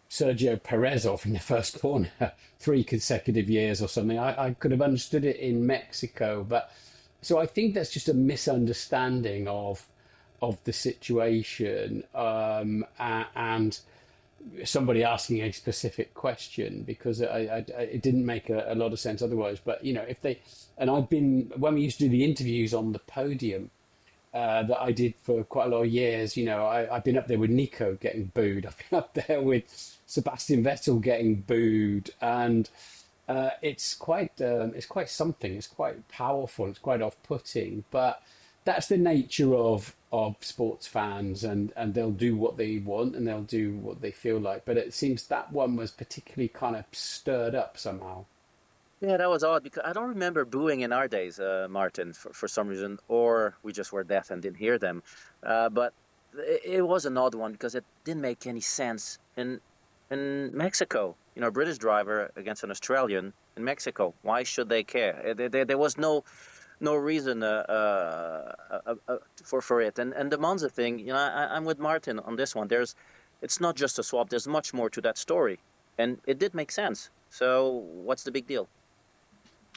Sergio Perez off in the first corner 3 consecutive years or something, I could have understood it in Mexico. But so I think that's just a misunderstanding of the situation, and somebody asking a specific question, because it didn't make a lot of sense otherwise. But if they, and when we used to do the interviews on the podium that I did for quite a lot of years, I've been up there with Nico getting booed. I've been up there with Sebastian Vettel getting booed, and it's quite something. It's quite powerful. It's quite off-putting, but that's the nature of sports fans, and they'll do what they want and they'll do what they feel like. But it seems that one was particularly kind of stirred up somehow. Yeah, that was odd, because I don't remember booing in our days, Martin, for some reason, or we just were deaf and didn't hear them. But it was an odd one, because it didn't make any sense in Mexico. A British driver against an Australian in Mexico. Why should they care? There was no reason for it. And the Monza thing, I'm with Martin on this one. It's not just a swap. There's much more to that story, and it did make sense. So what's the big deal?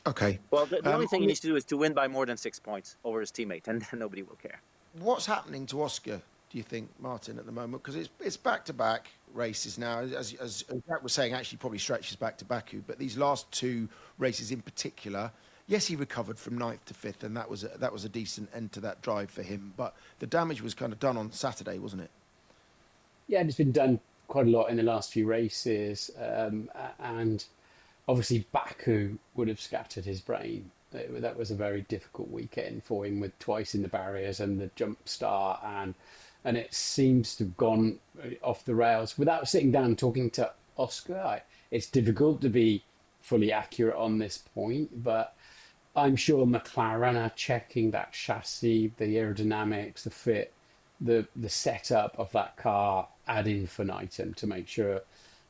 Okay. Well, the only thing he needs to do is to win by more than 6 points over his teammate, and then nobody will care. What's happening to Oscar, do you think, Martin, at the moment? Because it's back-to-back races now. As Jack was saying, actually probably stretches back to Baku. But these last two races in particular, yes, he recovered from 9th to 5th, and that was a decent end to that drive for him. But the damage was kind of done on Saturday, wasn't it? Yeah, and it's been done quite a lot in the last few races. And obviously Baku would have scattered his brain. That was a very difficult weekend for him, with twice in the barriers and the jump start, and it seems to have gone off the rails. Without sitting down and talking to Oscar, it's difficult to be fully accurate on this point, but I'm sure McLaren are checking that chassis, the aerodynamics, the fit, the setup of that car ad infinitum to make sure,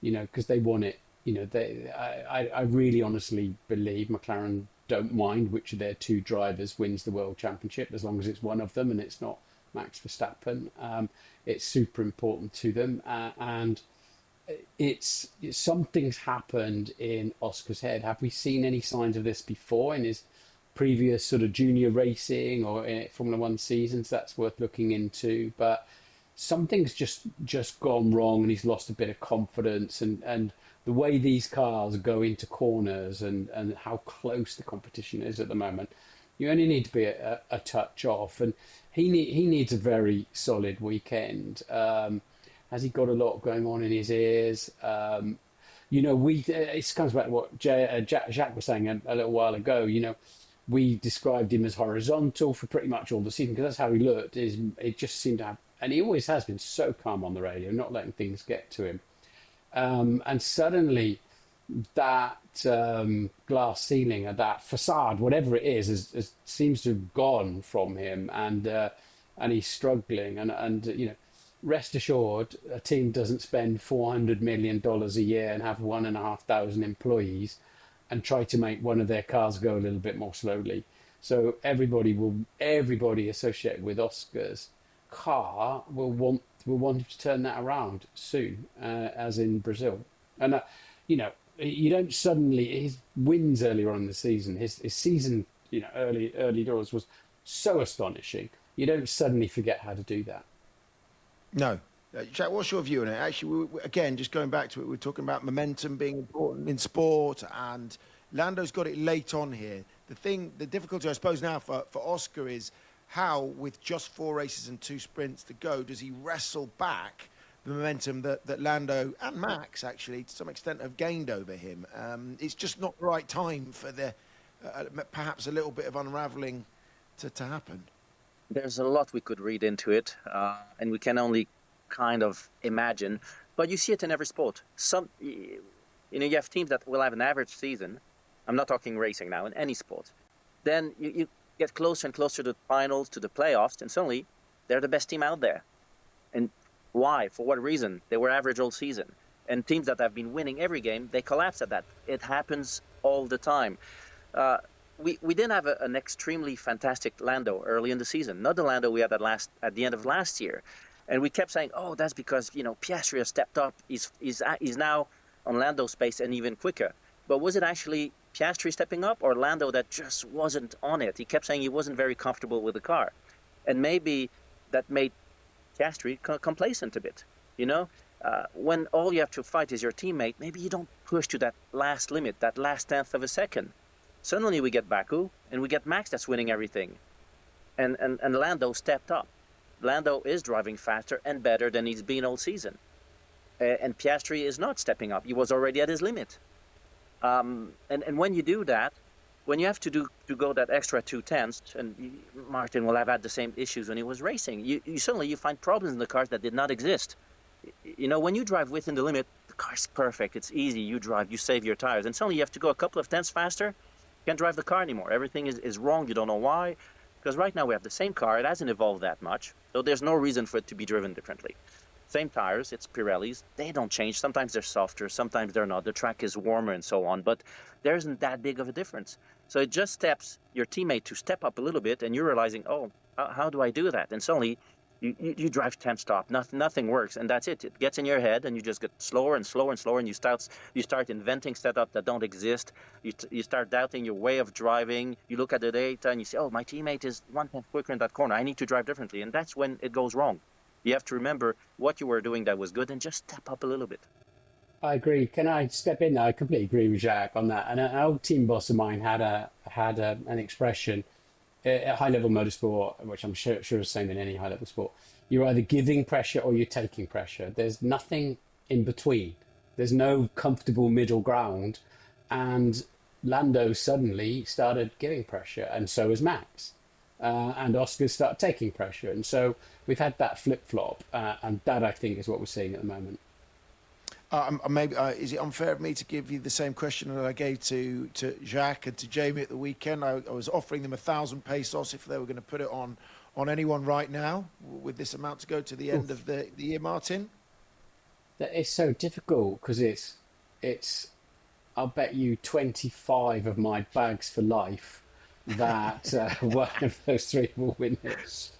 because they want it. I really honestly believe McLaren don't mind which of their two drivers wins the world championship, as long as it's one of them and it's not Max Verstappen. It's super important to them, and it's something's happened in Oscar's head. Have we seen any signs of this before in his previous sort of junior racing or in Formula One seasons? That's worth looking into, but something's just gone wrong, and he's lost a bit of confidence, and the way these cars go into corners and how close the competition is at the moment, you only need to be a touch off, and he needs a very solid weekend. Has he got a lot going on in his ears? It comes back to what Jacques was saying a little while ago. We described him as horizontal for pretty much all the season, because that's how he looked. It just seemed to have, and he always has been so calm on the radio, not letting things get to him. And suddenly that glass ceiling or that facade, whatever it is seems to have gone from him, and he's struggling. And rest assured, a team doesn't spend $400 million a year and have 1,500 employees and try to make one of their cars go a little bit more slowly. So everybody associated with Oscar's car will want him to turn that around soon, as in Brazil. And you don't suddenly, his wins earlier on in the season, his season, early doors was so astonishing. You don't suddenly forget how to do that. No. Jack, what's your view on it? Actually, again, just going back to it, we're talking about momentum being important in sport, and Lando's got it late on here. The difficulty, I suppose, now for Oscar is how, with just 4 races and 2 sprints to go, does he wrestle back the momentum that Lando and Max, actually, to some extent, have gained over him? It's just not the right time for perhaps a little bit of unravelling to happen. There's a lot we could read into it, and we can only kind of imagine, but you see it in every sport. You have teams that will have an average season. I'm not talking racing now, in any sport. Then you get closer and closer to the finals, to the playoffs, and suddenly they're the best team out there. And why? For what reason? They were average all season. And teams that have been winning every game, they collapse at that. It happens all the time. We didn't have an extremely fantastic Lando early in the season. Not the Lando we had at the end of last year. And we kept saying, oh, that's because, Piastri has stepped up. He's now on Lando's pace and even quicker. But was it actually Piastri stepping up, or Lando that just wasn't on it? He kept saying he wasn't very comfortable with the car. And maybe that made Piastri complacent a bit. When all you have to fight is your teammate, maybe you don't push to that last limit, that last tenth of a second. Suddenly we get Baku, and we get Max that's winning everything. And Lando stepped up. Lando is driving faster and better than he's been all season. And Piastri is not stepping up. He was already at his limit. And when you do that, when you have to go that extra 0.2, and Martin will have had the same issues when he was racing, you suddenly find problems in the cars that did not exist. When you drive within the limit, the car's perfect. It's easy. You drive, you save your tires. And suddenly you have to go a couple of tenths faster. You can't drive the car anymore. Everything is wrong. You don't know why. Because right now we have the same car. It hasn't evolved that much. So there's no reason for it to be driven differently. Same tires, it's Pirellis. They don't change. Sometimes they're softer, sometimes they're not. The track is warmer and so on. But there isn't that big of a difference. So it just steps your teammate to step up a little bit, and you're realizing, oh, how do I do that? And suddenly You drive 10 stop, nothing works, and that's it. It gets in your head, and you just get slower and slower and slower, and you start inventing setups that don't exist. You start doubting your way of driving. You look at the data, and you say, oh, my teammate is 1/10 quicker in that corner. I need to drive differently, and that's when it goes wrong. You have to remember what you were doing that was good, and just step up a little bit. I agree. Can I step in there? I completely agree with Jacques on that. And an old team boss of mine had an expression at high level motorsport, which I'm sure is the same in any high level sport. You're either giving pressure or you're taking pressure. There's nothing in between. There's no comfortable middle ground. And Lando suddenly started giving pressure, and so has Max. And Oscar started taking pressure. And so we've had that flip flop, and that I think is what we're seeing at the moment. Maybe is it unfair of me to give you the same question that I gave to Jacques and to Jamie at the weekend? I was offering them 1,000 pesos if they were going to put it on anyone right now with this amount to go to the end of the year, Martin. That is so difficult because it's I'll bet you 25 of my bags for life that one of those three will win it.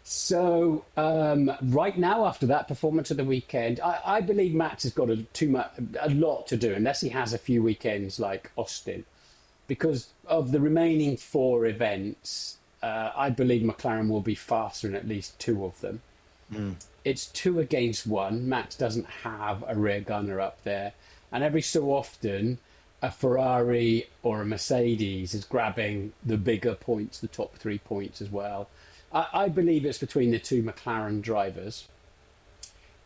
So right now, after that performance of the weekend, I believe Max has got a lot to do, unless he has a few weekends like Austin, because of the remaining 4 events. I believe McLaren will be faster in at least 2 of them. It's 2 against 1. Max doesn't have a rear gunner up there, and every so often a Ferrari or a Mercedes is grabbing the bigger points, the top 3 points as well. I believe it's between the 2 McLaren drivers,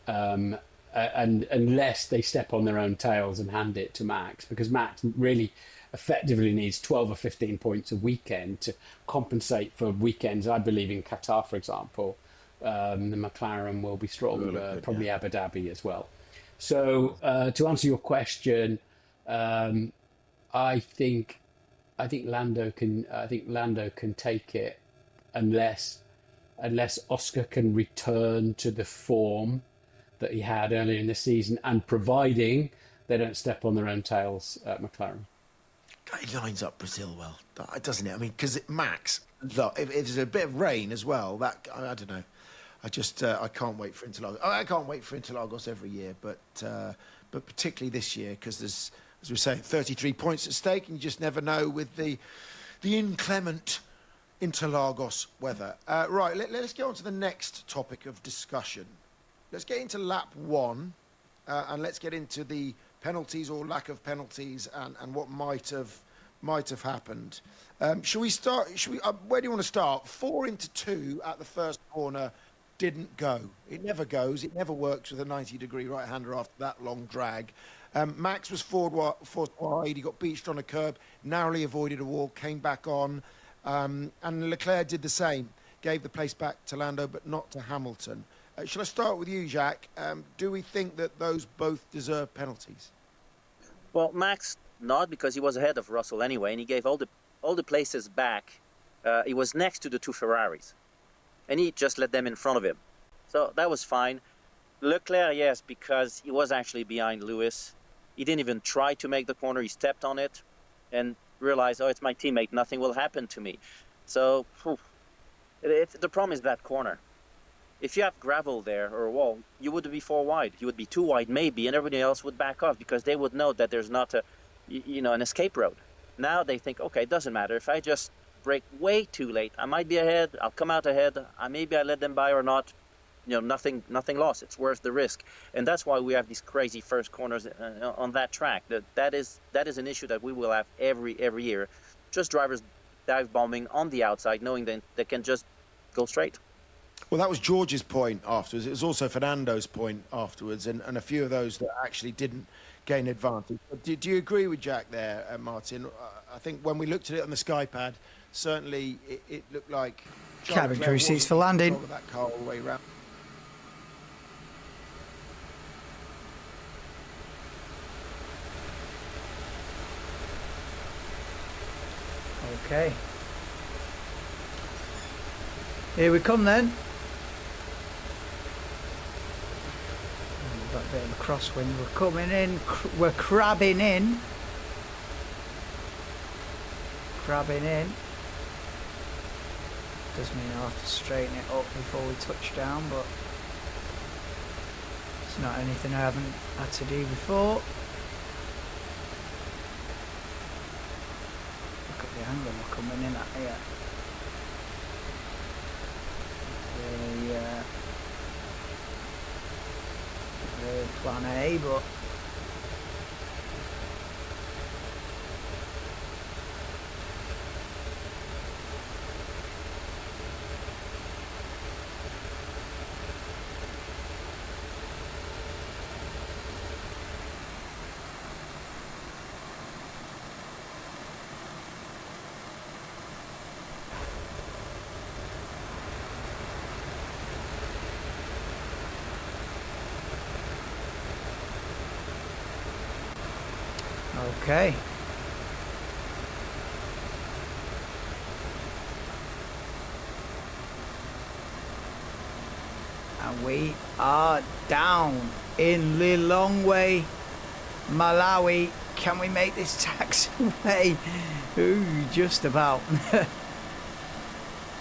and unless they step on their own tails and hand it to Max, because Max really effectively needs 12 or 15 points a weekend to compensate for weekends. I believe in Qatar, for example, the McLaren will be strong, probably Abu Dhabi as well. So to answer your question, I think Lando can take it. Unless Oscar can return to the form that he had earlier in the season, and providing they don't step on their own tails at McLaren. It lines up Brazil well, doesn't it? I mean, because Max, if there's a bit of rain as well, that I don't know. I can't wait for Interlagos. I can't wait for Interlagos every year, but particularly this year, because there's, as we say, 33 points at stake, and you just never know with the inclement Interlagos weather. Right, let's get on to the next topic of discussion. Let's get into lap 1, and let's get into the penalties or lack of penalties and what might have happened. Shall we start? Where do you want to start? 4 into 2 at the first corner didn't go. It never goes. It never works with a 90-degree right-hander after that long drag. Max was forced wide. He got beached on a curb, narrowly avoided a wall, came back on. And Leclerc did the same, gave the place back to Lando, but not to Hamilton. Shall I start with you, Jacques? Do we think that those both deserve penalties? Well, Max not, because he was ahead of Russell anyway, and he gave all the places back. He was next to the 2 Ferraris, and he just let them in front of him. So that was fine. Leclerc, yes, because he was actually behind Lewis. He didn't even try to make the corner. He stepped on it and realize, oh, it's my teammate, nothing will happen to me. So the problem is that corner. If you have gravel there or a wall, you would be 4 wide. You would be 2 wide maybe, and everybody else would back off because they would know that there's not an escape road. Now they think, okay, it doesn't matter. If I just brake way too late, I might be ahead, I'll come out ahead, maybe I let them by or not. Nothing lost. It's worth the risk, and that's why we have these crazy first corners on that track. That is an issue that we will have every year. Just drivers dive bombing on the outside, knowing that they can just go straight. Well, that was George's point afterwards. It was also Fernando's point afterwards, and a few of those that actually didn't gain advantage. But do you agree with Jacques there, Martin? I think when we looked at it on the SkyPad, certainly it looked like cabin crew seats for landing. That car all the way around. Okay. Here we come then. We've got a bit of a crosswind. We're coming in. We're crabbing in. Crabbing in. Does mean I'll have to straighten it up before we touch down, but it's not anything I haven't had to do before. Look at the angle we're coming in at here. Really plan A, but okay. And we are down in Lilongwe, Malawi. Can we make this taxiway? Ooh, just about.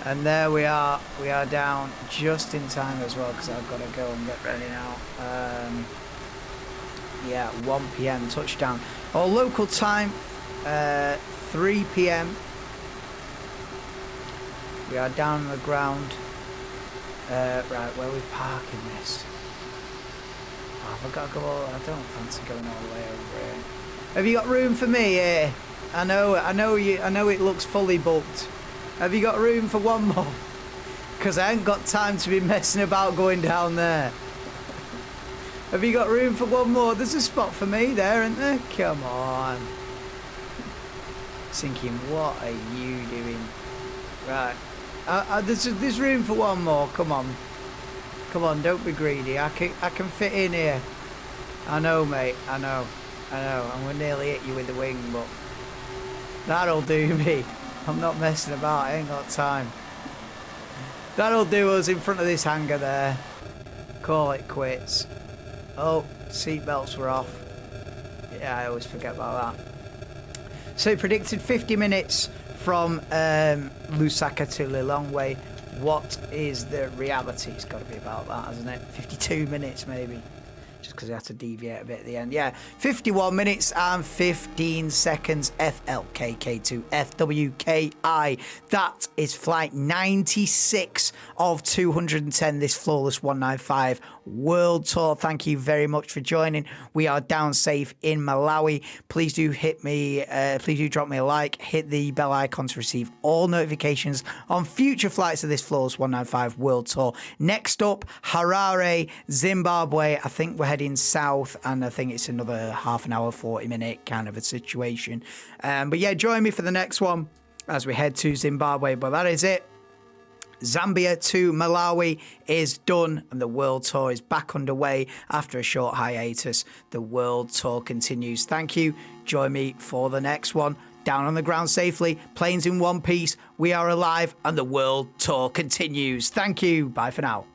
And there we are. We are down just in time as well, because I've got to go and get ready now. Yeah, 1 p.m. touchdown. Our local time, 3 p.m. We are down on the ground. Right, where are we parking this? Oh, I've got to go all, I don't fancy going all the way over here. Have you got room for me here? I know it looks fully booked. Have you got room for one more? Because I ain't got time to be messing about going down there. Have you got room for one more? There's a spot for me there, isn't there? Come on. Thinking, what are you doing? Right. There's room for one more. Come on. Come on, don't be greedy. I can fit in here. I know, mate. I know. I'm going to nearly hit you with the wing, but that'll do me. I'm not messing about. I ain't got time. That'll do us in front of this hangar there. Call it quits. Oh, seatbelts were off. Yeah, I always forget about that. So predicted 50 minutes from Lusaka to Lilongwe. What is the reality? It's got to be about that, hasn't it? 52 minutes maybe. Just because I had to deviate a bit at the end. Yeah, 51 minutes and 15 seconds. FLKK to FWKI. That is flight 96 of 210. This Flawless 195 World Tour. Thank you very much for joining. We are down safe in Malawi. Please do hit me. Please do drop me a like. Hit the bell icon to receive all notifications on future flights of this Flawless 195 World Tour. Next up, Harare, Zimbabwe. I think we're heading south, and I think it's another half an hour, 40-minute kind of a situation. But yeah, join me for the next one as we head to Zimbabwe. But that is it. Zambia to Malawi is done, and the World Tour is back underway after a short hiatus. The World Tour continues. Thank you. Join me for the next one. Down on the ground safely, planes in one piece. We are alive, and the World Tour continues. Thank you. Bye for now.